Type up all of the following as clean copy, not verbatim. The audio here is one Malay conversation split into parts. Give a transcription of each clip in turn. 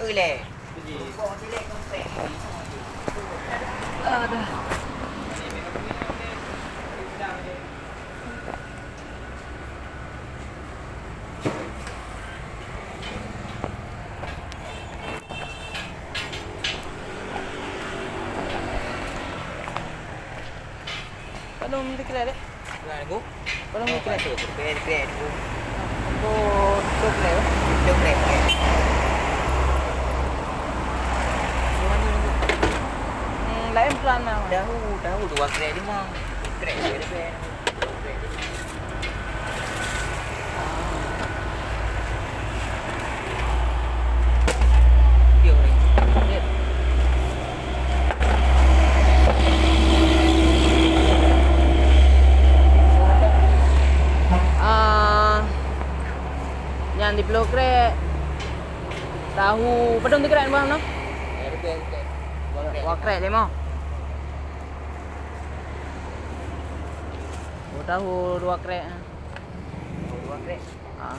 leh. Aduh. Paano dikira deh? Bukan aku. Paano dikira? Keren tu. Untuk coklat. Coklat. Lain plan lah. Tahu dua keren ni mah. Keren dia. Dia ni. Dia. Yang di Pulau Krek tahu pedung dikrek bang no? Wah krek dia mau. Oh, tahu dua krek. Dua keren. Ah.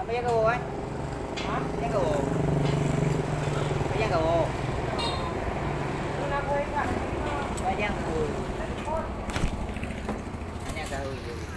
Apa yang kau? Hah? Yang kau? Yang kau?